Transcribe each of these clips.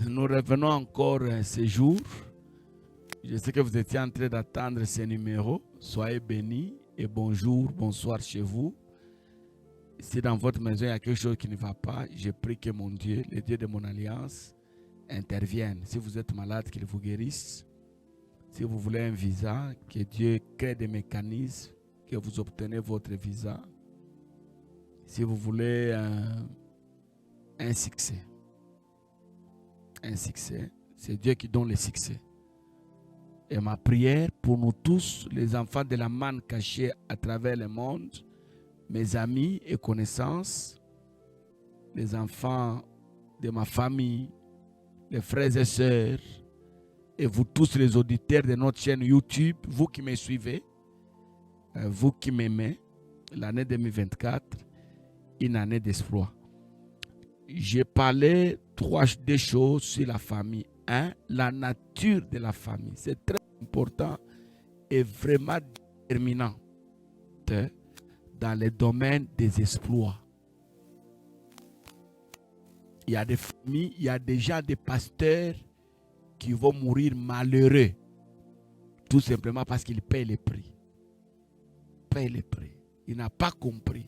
Nous revenons encore ce jour. Je sais que vous étiez en train d'attendre ces numéros. Soyez bénis et bonjour, bonsoir chez vous. Si dans votre maison il y a quelque chose qui ne va pas, je prie que mon Dieu, le Dieu de mon alliance, intervienne. Si vous êtes malade, qu'il vous guérisse. Si vous voulez un visa, que Dieu crée des mécanismes, que vous obtenez votre visa. Si vous voulez un succès, c'est Dieu qui donne le succès. Et ma prière pour nous tous, les enfants de la manne cachée à travers le monde, mes amis et connaissances, les enfants de ma famille, les frères et sœurs, et vous tous les auditeurs de notre chaîne YouTube, vous qui me suivez, vous qui m'aimez, l'année 2024, une année d'espoir. J'ai parlé deux choses sur la famille. Un, la nature de la famille. C'est très important et vraiment déterminant dans le domaine des exploits. Il y a des familles, il y a déjà des pasteurs qui vont mourir malheureux. Tout simplement parce qu'ils payent les prix. Il n'a pas compris.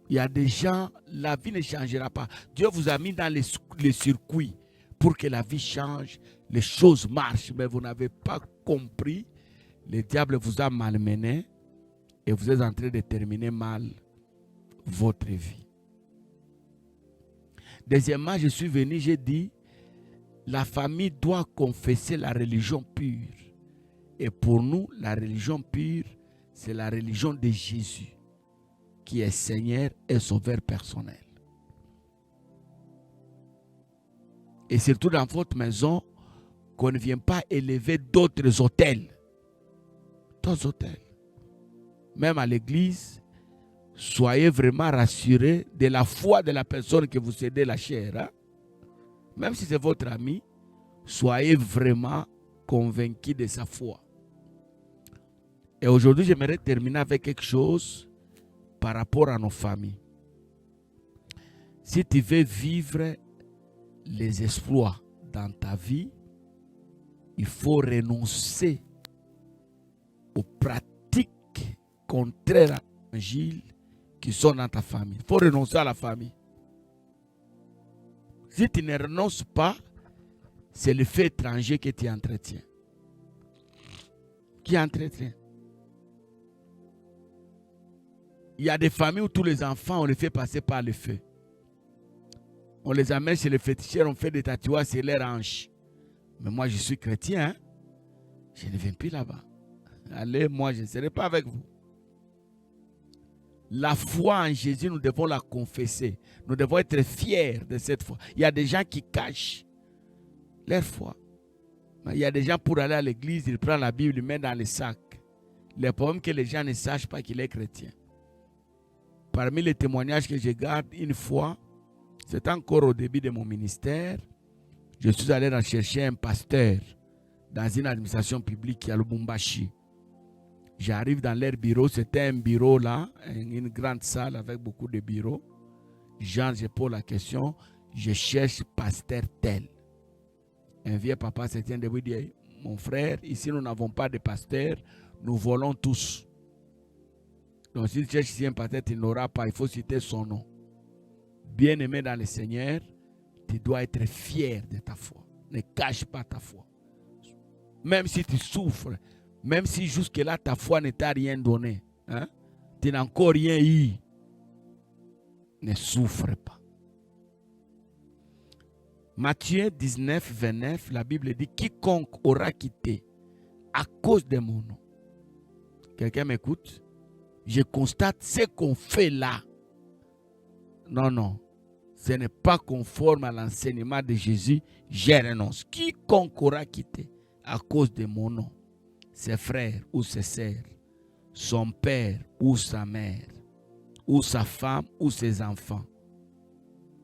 Il y a des gens, la vie ne changera pas. Dieu vous a mis dans les circuits pour que la vie change, les choses marchent, mais vous n'avez pas compris. Le diable vous a malmené et vous êtes en train de terminer mal votre vie. Deuxièmement, je suis venu, j'ai dit, la famille doit confesser la religion pure. Et pour nous, la religion pure, c'est la religion de Jésus, qui est Seigneur et Sauveur personnel. Et surtout dans votre maison, qu'on ne vienne pas élever d'autres autels. D'autres autels. Même à l'église, soyez vraiment rassurés de la foi de la personne que vous cédez la chair. Hein? Même si c'est votre ami, soyez vraiment convaincus de sa foi. Et aujourd'hui, j'aimerais terminer avec quelque chose par rapport à nos familles. Si tu veux vivre les exploits dans ta vie, il faut renoncer aux pratiques contraires à l'évangile qui sont dans ta famille. Il faut renoncer à la famille. Si tu ne renonces pas, c'est le fait étranger que tu entretiens. Qui entretient? Il y a des familles où tous les enfants, on les fait passer par le feu. On les amène chez les féticheurs, on fait des tatouages sur leurs hanches. Mais moi, je suis chrétien. Hein? Je ne viens plus là-bas. Allez, moi, je ne serai pas avec vous. La foi en Jésus, nous devons la confesser. Nous devons être fiers de cette foi. Il y a des gens qui cachent leur foi. Il y a des gens, pour aller à l'église, ils prennent la Bible, ils mettent dans le sac. Le problème, que les gens ne sachent pas qu'il est chrétien. Parmi les témoignages que je garde, une fois, c'est encore au début de mon ministère, je suis allé rechercher un pasteur dans une administration publique à Lubumbashi. J'arrive dans leur bureau, c'était un bureau là, une grande salle avec beaucoup de bureaux. Je pose la question, je cherche pasteur tel. Un vieux papa se tient debout et dit, mon frère, ici nous n'avons pas de pasteur, nous volons tous. Donc si tu cherches ici un pasteur, tu n'auras pas, il faut citer son nom. Bien-aimé dans le Seigneur, tu dois être fier de ta foi. Ne cache pas ta foi. Même si tu souffres, même si jusque-là ta foi ne t'a rien donné, hein, tu n'as encore rien eu, ne souffre pas. Matthieu 19, 29, la Bible dit, quiconque aura quitté à cause de mon nom. Quelqu'un m'écoute? Je constate ce qu'on fait là. Non. Ce n'est pas conforme à l'enseignement de Jésus. Je renonce. Quiconque aura quitté à cause de mon nom, ses frères ou ses sœurs, son père ou sa mère, ou sa femme ou ses enfants,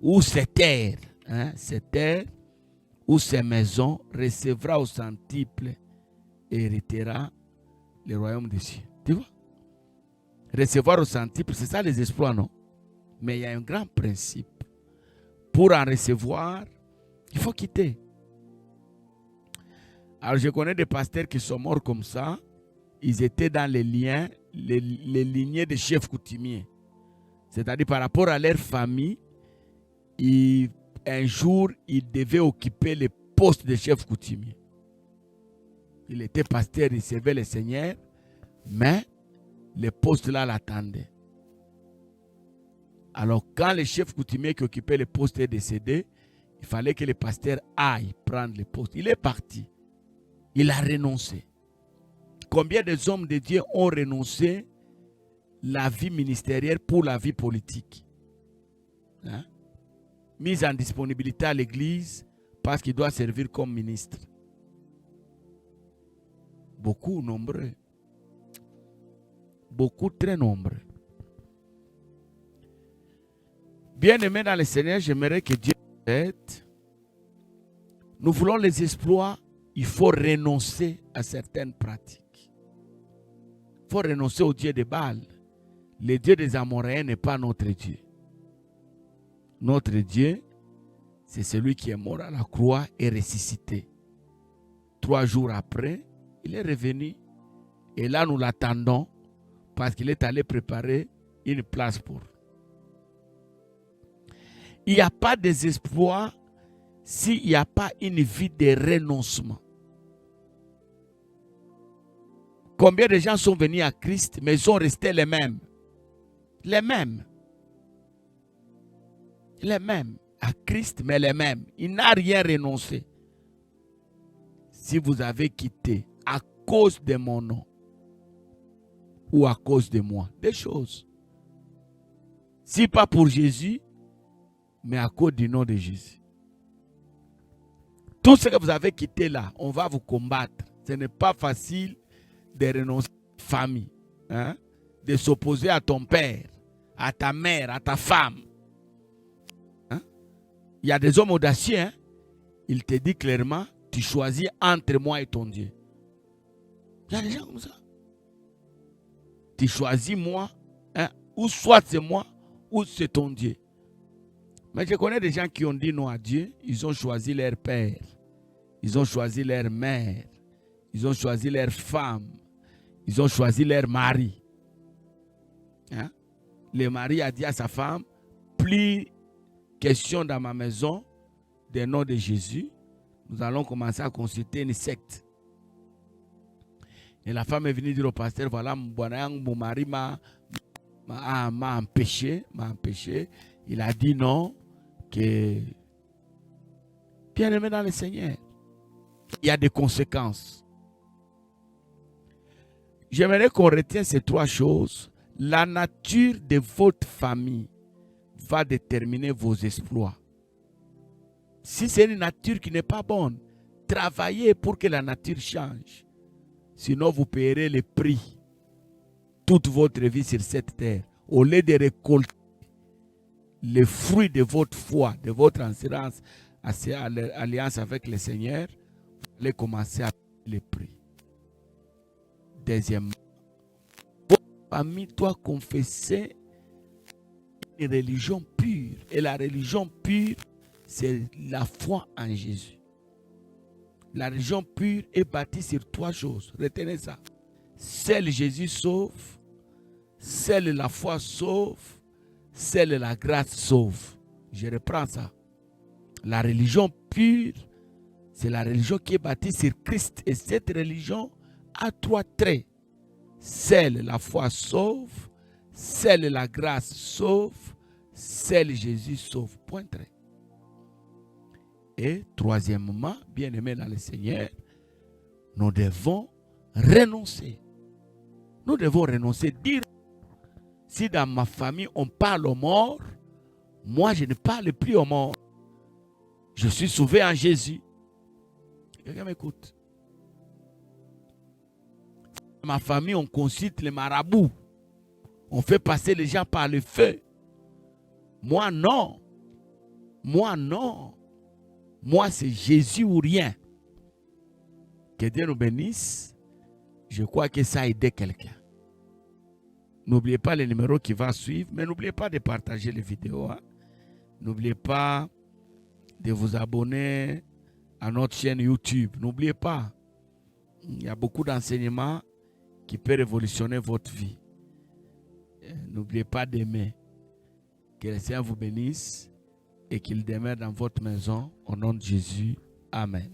ou ses terres, ou ses maisons, recevra au centuple et héritera le royaume des cieux. Tu vois? Recevoir au centuple, c'est ça les exploits, non? Mais il y a un grand principe. pour en recevoir, il faut quitter. Alors je connais des pasteurs qui sont morts comme ça. Ils étaient dans les liens, les lignées des chefs coutumiers. C'est-à-dire par rapport à leur famille, un jour, ils devaient occuper le poste de chef coutumier. Il était pasteur, il servait le Seigneur, mais le poste là l'attendait. Alors quand le chef coutumier qui occupait le poste est décédé, il fallait que le pasteur aille prendre le poste. Il est parti. Il a renoncé. Combien des hommes de Dieu ont renoncé la vie ministérielle pour la vie politique? Hein? Mise en disponibilité à l'église parce qu'il doit servir comme ministre. Beaucoup, nombreux. Beaucoup, très nombreux. Bien-aimés dans le Seigneur, j'aimerais que Dieu nous aide. Nous voulons les exploits, il faut renoncer à certaines pratiques. Il faut renoncer au Dieu de Baal. Le Dieu des Amoréens n'est pas notre Dieu. Notre Dieu, c'est celui qui est mort à la croix et ressuscité. 3 jours après, il est revenu. Et là, nous l'attendons parce qu'il est allé préparer une place pour. Il n'y a pas de désespoir s'il n'y a pas une vie de renoncement. Combien de gens sont venus à Christ, mais ils sont restés les mêmes? Les mêmes. Les mêmes. À Christ, mais les mêmes. Il n'a rien renoncé. Si vous avez quitté à cause de mon nom ou à cause de moi, des choses. Si pas pour Jésus, mais à cause du nom de Jésus. Tout ce que vous avez quitté là, on va vous combattre. Ce n'est pas facile de renoncer à ta famille, hein? De s'opposer à ton père, à ta mère, à ta femme. Hein? Il y a des hommes audacieux, hein? Il te dit clairement, tu choisis entre moi et ton Dieu. Il y a des gens comme ça. Tu choisis moi, hein? Ou soit c'est moi, ou c'est ton Dieu. Mais je connais des gens qui ont dit non à Dieu, ils ont choisi leur père, ils ont choisi leur mère, ils ont choisi leur femme, ils ont choisi leur mari. Hein? Le mari a dit à sa femme, plus question dans ma maison des noms de Jésus, nous allons commencer à consulter une secte. Et la femme est venue dire au pasteur, voilà, mon mari m'a empêché. Il a dit non, que bien aimé dans le Seigneur, il y a des conséquences. J'aimerais qu'on retienne ces 3 choses. La nature de votre famille va déterminer vos exploits. Si c'est une nature qui n'est pas bonne, travaillez pour que la nature change. Sinon, vous payerez le prix toute votre vie sur cette terre. Au lieu de récolter les fruits de votre foi, de votre alliance avec le Seigneur, vous allez commencer à payer le prix. Deuxièmement, votre famille doit confesser une religion pure. Et la religion pure, c'est la foi en Jésus. La religion pure est bâtie sur 3 choses. Retenez ça. Seul Jésus sauve, seule la foi sauve, seule la grâce sauve. Je reprends ça. La religion pure, c'est la religion qui est bâtie sur Christ. Et cette religion a 3 traits. Seule la foi sauve, seule la grâce sauve, seul Jésus sauve. Point trait. Et troisièmement, bien aimé dans le Seigneur, nous devons renoncer. Nous devons renoncer. Dire, si dans ma famille on parle aux morts, moi je ne parle plus aux morts. Je suis sauvé en Jésus. Quelqu'un m'écoute? Dans ma famille, on consulte les marabouts. On fait passer les gens par le feu. Moi, non. Moi, non. Moi, c'est Jésus ou rien. Que Dieu nous bénisse. Je crois que ça a aidé quelqu'un. N'oubliez pas le numéro qui va suivre, mais n'oubliez pas de partager les vidéos. Hein. N'oubliez pas de vous abonner à notre chaîne YouTube. N'oubliez pas, il y a beaucoup d'enseignements qui peuvent révolutionner votre vie. N'oubliez pas d'aimer. Que le Seigneur vous bénisse et qu'il demeure dans votre maison. Au nom de Jésus. Amen.